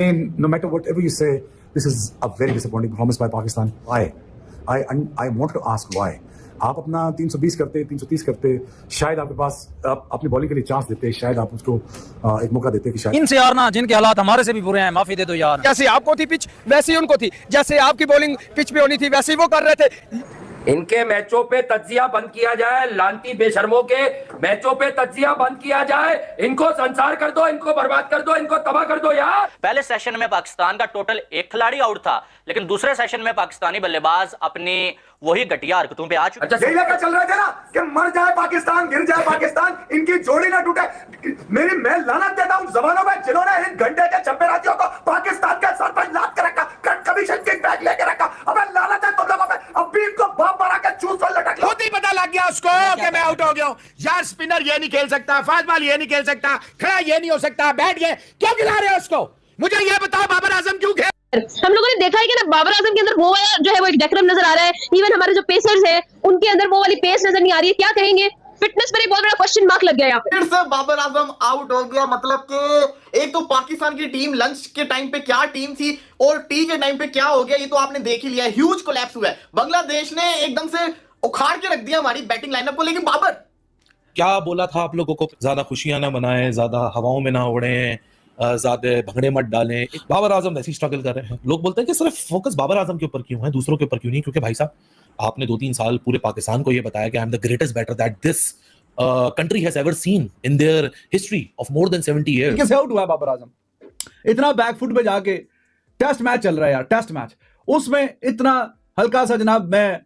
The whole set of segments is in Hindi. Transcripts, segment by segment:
And no matter whatever you say, this is a very disappointing performance by Pakistan. Why? I want to ask why. आप अपना 320 करते, 330 करते, शायद आपके पास आप अपनी बॉलिंग के लिए चांस देते, शायद आप उसको एक मौका देते कि शायद इनसे यार ना, जिनके हालात हमारे से भी बुरे हैं, माफी दे दो यार। जैसे आपको थी पिच वैसी उनको थी, जैसे आपकी बॉलिंग पिच पे होनी थी वैसे वो कर रहे थे। इनके मैचों पे तज्जिया बंद किया जाए, लांती बेशर्मों के मैचों पे तज्जिया बंद किया जाए, इनको संसार कर दो, इनको बर्बाद कर दो, इनको तबाह कर दो यार। पहले सेशन में पाकिस्तान का टोटल 1 खिलाड़ी आउट था, लेकिन दूसरे सेशन में पाकिस्तानी बल्लेबाज अपनी वही घटिया हरकतों पे आ चुके। अच्छा यही लेकर चल रहे थे ना कि मर जाए पाकिस्तान, गिर जाए पाकिस्तान, इनकी जोड़ी ना टूटे। मैं लानत देता हूं जमानों में जिन्होंने 1 घंटे के छप्पे रातियों को पाकिस्तान के सर पर लाद के रखा, कट कमीशन किक बैग लेके रखा। अबे लानत है तुम लोगों पे, अब भी इनको बाप मारा के चूस और लटक लो। खुद ही पता लग गया उसको कि मैं आउट हो गया हूं यार। स्पिनर ये नहीं खेल सकता, फास्ट बॉल ये नहीं खेल सकता, खड़ा ये नहीं हो सकता, बैठ गए। क्यों खिला रहे हो उसको? मुझे ये बताओ बाबर आजम क्यों खेल? हम लोगों ने देखा है कि ना बाबर आजम के अंदर वो जो है वो एक डेकोरम नजर आ रहा है। इवन हमारे जो पेसर्स हैं उनके अंदर वो वाली पेस नजर नहीं आ रही है। क्या कहेंगे? फिटनेस पर एक बहुत बड़ा क्वेश्चन मार्क लग गया यहाँ पे। फिर से बाबर आजम आउट हो गया। मतलब कि एक तो पाकिस्तान की टीम लंच के टाइम पे क्या टीम थी और टी के टाइम पे क्या हो गया ये तो आपने देख ही लिया। ह्यूज कोलैप्स हुआ है। बांग्लादेश ने एकदम से उखाड़ के रख दिया हमारी बैटिंग लाइनअप को। लेकिन बाबर क्या बोला था आप लोगों को, ज्यादा खुशियां ना मनाएं, ज्यादा हवाओं में ना उड़ें, ज्यादा भंगड़े मत डालें। बाबर आजम वैसे ही स्ट्रगल कर रहे हैं। लोग बोलते हैं कि सिर्फ फोकस बाबर आजम के ऊपर क्यों है, दूसरों के ऊपर क्यों नहीं? क्योंकि भाई साहब आपने 2-3 साल पूरे पाकिस्तान को ये बताया कि I am the greatest batter that this country has ever seen in their history of more than 70 years. कैसे आउट हुआ है बाबर आजम? इतना बैकफुट पे जाके टेस्ट मैच चल रहा है यार, टेस्ट मैच, उसमें इतना हल्का सा जनाब मैं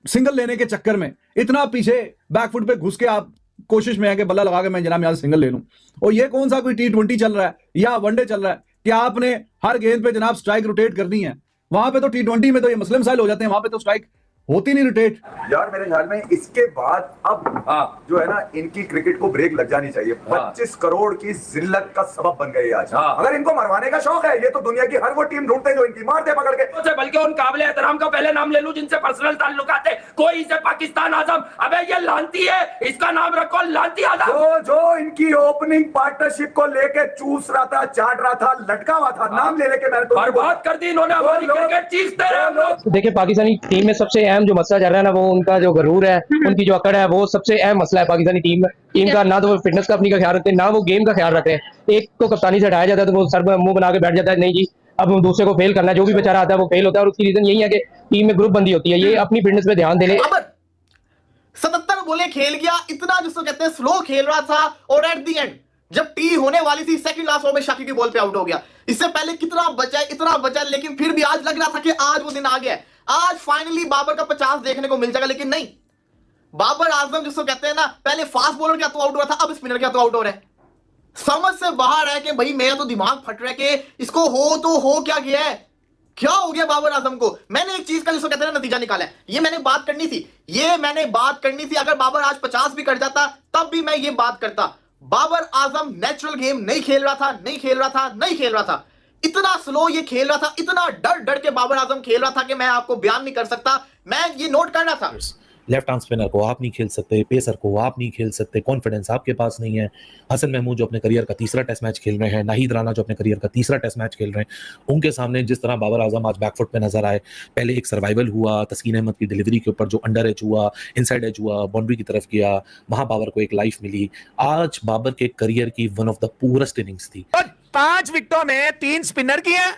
सिंगल लेने के चक्कर में इतना पीछे बैकफुट पे घुस के आप कोशिश में है कि बल्ला लगा के मैं जनाब यहां से सिंगल ले लूं। और ये कौन सा कोई T20 चल रहा है या वनडे चल रहा है कि आपने हर गेंद पे जनाब स्ट्राइक रोटेट करनी है? वहां पे तो T20 में तो ये मसले मसाइल हो जाते हैं, वहां पे तो स्ट्राइक होती नहीं रोटेट। यार मेरे ख्याल में इसके बाद अब जो है ना इनकी क्रिकेट को ब्रेक लग जानी चाहिए। 25 करोड़ की जिल्लत का सबब बन गई आज। अगर इनको मरवाने का शौक है, ये तो दुनिया की हर वो टीम ढूंढते जो इनकी मार दे पकड़ के। बल्कि उन काबिल एहतराम का पहले नाम ले लूं जिनसे पर्सनल ताल्लुकात है। कोई इसे पाकिस्तान आजम, अबे ये लांती है, इसका नाम रखो लांती आजम। जो इनकी ओपनिंग पार्टनरशिप को लेके चूस रहा था, चाट रहा था, लटका हुआ था, नाम ले लेके मैंने बर्बाद कर दी इन्होंने हमारी क्रिकेट। चीखते रहे हम लोग। देखिए पाकिस्तानी टीम में सबसे अहम जो मसला चल रहा है ना, वो उनका जो गरूर है, उनकी जो अकड़ है, वो सबसे अहम मसला है पाकिस्तानी टीम का। ना तो वो फिटनेस का अपनी का ख्याल रखते हैं, ना वो गेम का ख्याल रखते हैं। एक को कप्तानी से हटाया जाता है तो वो सर पर मुंह बना के बैठ जाता है, नहीं जी अब दूसरे को फेल करना है। जो भी बेचारा आता है वो फेल होता है और उसकी रीजन यही है कि टीम में ग्रुप बंदी होती है। ये अपनी फिटनेस पे ध्यान देने। 77 बोले खेल गया, इतना जिसको कहते हैं स्लो खेल रहा था और एट दी एंड जब टी होने वाली थी सेकंड लास्ट ओवर में शाकिब की बॉल पे आउट हो गया। इससे पहले कितना बचा, इतना बचा, लेकिन फिर भी आज लग रहा था कि आज वो दिन आ गया। आज फाइनली बाबर का 50 देखने को मिल जाएगा। लेकिन नहीं, बाबर आजम जिसको कहते हैं ना, पहले फास्ट बॉलर क्या तो आउट हो रहा था, अब स्पिनर क्या तो आउट हो रहा है। समझ से बाहर है कि भाई मेरा तो दिमाग फट रहा है कि इसको हो तो हो क्या गया है, क्या हो गया बाबर आजम को। मैंने एक चीज का जिसको कहते हैं ना नतीजा निकाला है, ये मैंने बात करनी थी। अगर बाबर आज 50 भी कर जाता तब भी मैं ये बात करता। बाबर आजम नेचुरल गेम नहीं खेल रहा था। इतना स्लो ये खेल रहा था, इतना डर के बाबर आजम खेल रहा था कि मैं आपको बयान नहीं कर सकता। मैं ये नोट कर रहा था। लेफ्ट आर्म स्पिनर को आप नहीं खेल सकते, पेसर को आप नहीं खेल सकते, कॉन्फिडेंस आपके पास नहीं है। हसन महमूद जो अपने करियर का 3रा टेस्ट मैच खेल रहे हैं, नाहिद राना जो अपने करियर का 3रा टेस्ट मैच खेल रहे हैं, उनके सामने जिस तरह बाबर आजम आज बैकफुट पे नजर आए। पहले एक सर्वाइवल हुआ तस्कीन अहमद की डिलीवरी के ऊपर, जो अंडर एज हुआ, इनसाइड एज हुआ, बाउंड्री की तरफ गया, वहां बाबर को एक लाइफ मिली। आज बाबर के करियर की one of the purest innings थी। 5 विकेटों में 3 स्पिनर की हैं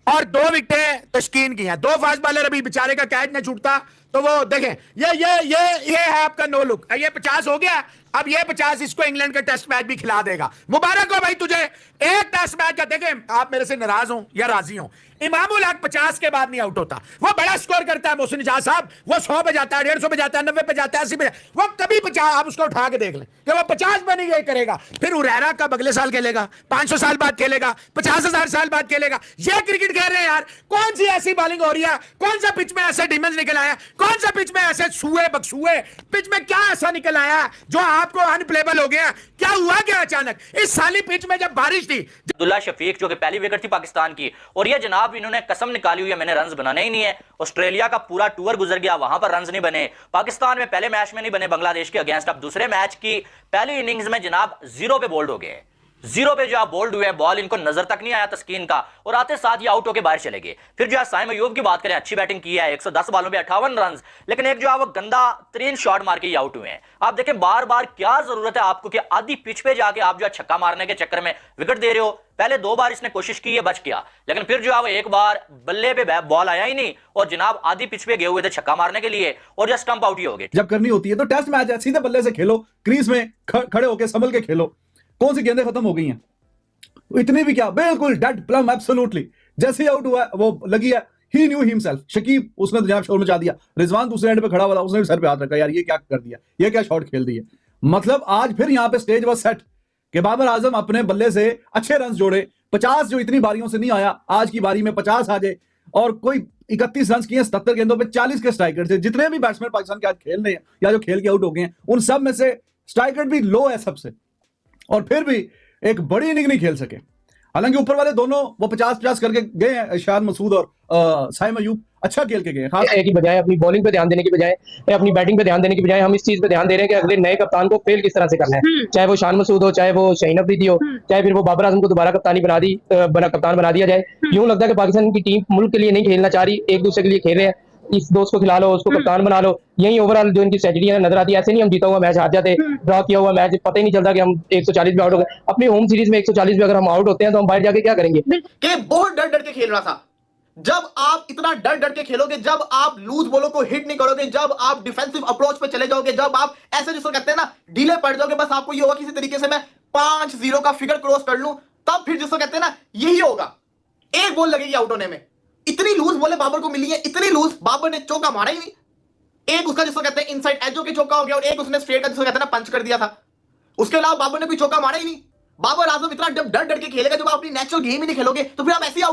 और 2 विकेटें तस्कीन की हैं। 2 फास्ट बॉलर, अभी बेचारे का कैच न छूटता तो वो देखें ये है आपका नो लुक। ये 50 हो गया, अब ये 50 इसको इंग्लैंड का टेस्ट मैच भी खिला देगा। मुबारक हो भाई तुझे, एक टेस्ट मैच का। देखें आप मेरे से नाराज हो या राजी हो, इमामुल हक 50 के बाद नहीं आउट होता। वो बड़ा स्कोर करता है मोहसिन इजाज साहब, वो 100 पे जाता है, 150 पे जाता है, 90 पे जाता है, 80 पे, वो कभी 50, आप उसको उठा के देख लें कि वो 50 पे नहीं करेगा। फिर उरैरा कब अगले साल खेलेगा, 500 साल बाद खेलेगा, 50,000 साल बाद खेलेगा। ये क्रिकेट खेल रहे हैं यार। कौन सी ऐसी बॉलिंग हो रही है, कौन सा पिच में ऐसे डिमंस निकल आया, कौन सा पिच में ऐसे सूए बकसूए, पिच में क्या ऐसा निकल आया जो आपको अनप्लेबल हो गया? क्या हुआ क्या अचानक इस साली पिच में जब बारिश थी? अब्दुल्ला शफीक जो कि पहली विकेट थी पाकिस्तान की, और ये जनाब इन्होंने कसम निकाली हुई है मैंने रन्स बनाने ही नहीं है। ऑस्ट्रेलिया का पूरा टूर गुजर गया, वहां पर रन्स नहीं बने। पाकिस्तान में पहले मैच में नहीं बने बांग्लादेश के अगेंस्ट, अब दूसरे मैच की पहली इनिंग्स में जनाब 0 पे बोल्ड हो गए। जीरो पे जो आप बोल्ड हुए, बॉल इनको नजर तक नहीं आया तस्कीन का, और आते साथ ही आउट होकर बाहर चले गए। फिर जो है साइम अयूब की बात करें, अच्छी बैटिंग की है, 110 बॉलों पे 58 रन, लेकिन एक जो है वो गंदा तरीन शॉट मार के ही आउट हुए हैं। आप देखें बार बार क्या जरूरत है आपको कि आधी पिच पे जाके आप जो है छक्का मारने के चक्कर में विकेट दे रहे हो। पहले 2 बार इसने कोशिश की है, बच गया, लेकिन फिर जो है वो एक बार बल्ले पे बॉल आया ही नहीं, और जनाब आधी पिच पे गए हुए थे छक्का मारने के लिए, और जो स्टंप आउट ही हो गए। जब करनी होती है तो टेस्ट मैच है, सीधे बल्ले से खेलो, क्रीज में खड़े होकर संभल के खेलो। कौन सी गेंदें खत्म हो गई हैं, इतनी भी क्या, बिल्कुल डेड प्लम, एब्सोल्युटली। जैसे ही आउट हुआ वो लगी है, ही न्यू हिमसेल्फ। शकीब उसने जनाब शोर मचा दिया, रिजवान दूसरे एंड पे खड़ा हुआ था, उसने भी सर पे हाथ रखा, यार ये क्या कर दिया, ये क्या शॉट खेल दिया। मतलब आज फिर यहां पे स्टेज वाज सेट कि बाबर आजम अपने बल्ले से अच्छे रन जोड़े। 50 जो इतनी बारियों से नहीं आया, आज की बारी में 50 आ जाए, और कोई 31 रन किए 77 गेंदों पे, 40 के स्ट्राइक रेट थे। जितने भी बैट्समैन पाकिस्तान के आज खेल रहे हैं या जो खेल के आउट हो गए हैं, उन सब में से स्ट्राइक रेट भी लो है सबसे, और फिर भी एक बड़ी इनिंग नहीं खेल सके। हालांकि ऊपर वाले दोनों वो 50-50 करके गए हैं, शान मसूद और साइम अयूब अच्छा खेल के गए। खास की बजाय अपनी बॉलिंग पे ध्यान देने की बजाय, अपनी बैटिंग पे ध्यान देने की बजाय हम इस चीज पे ध्यान दे रहे हैं कि अगले नए कप्तान को फेल किस तरह से करना है। चाहे वो शान मसूद हो, चाहे वो शाहीन अफरीदी हो, चाहे फिर वो बाबर आजम को दोबारा कप्तान बना दिया जाए। यूं लगता है कि पाकिस्तान की टीम मुल्क के लिए नहीं खेलना चाह रही, एक दूसरे के लिए खेल रहे हैं। इस दोस्त को खिला लो, उसको कप्तान बना लो, यही ओवरऑल जो इनकी स्ट्रेटजी नजर आती है। ऐसे नहीं हम जीता हुआ मैच हार जाते, ड्रॉ किया हुआ मैच पता ही नहीं चलता कि हम 140 में आउट हो गए। अपनी होम सीरीज में 140 में अगर हम आउट होते हैं तो हम बाहर जाके क्या करेंगे। कि बहुत डर डर के खेल रहा था। जब आप इतना डर डर के खेलोगे, जब आप लूज बॉलों को हिट नहीं करोगे, जब आप डिफेंसिव अप्रोच पे चले जाओगे, जब आप ऐसे जिसको कहते हैं ना डीले पड़ जाओगे, बस आपको ये होगा किसी तरीके से मैं 5-0 का फिगर क्रॉस कर लूं, तब फिर जिसको कहते हैं ना यही होगा। एक बॉल लगेगी आउट होने में। इतनी लूज बॉलें बाबर को मिली है, इतनी लूज, बाबर ने चौका मारा ही नहीं। एक उसका जिसको कहते हैं इनसाइड एजो के चौका हो गया, और एक उसने स्ट्रेट का जिसको कहते हैं ना पंच कर दिया था। उसके अलावा बाबर ने कोई चौका मारा ही नहीं। बाबर आजम इतना डर डर के खेलेगा, जब आप अपनी नेचुरल गेम ही नहीं खेलोगे तो फिर आप ऐसे आउट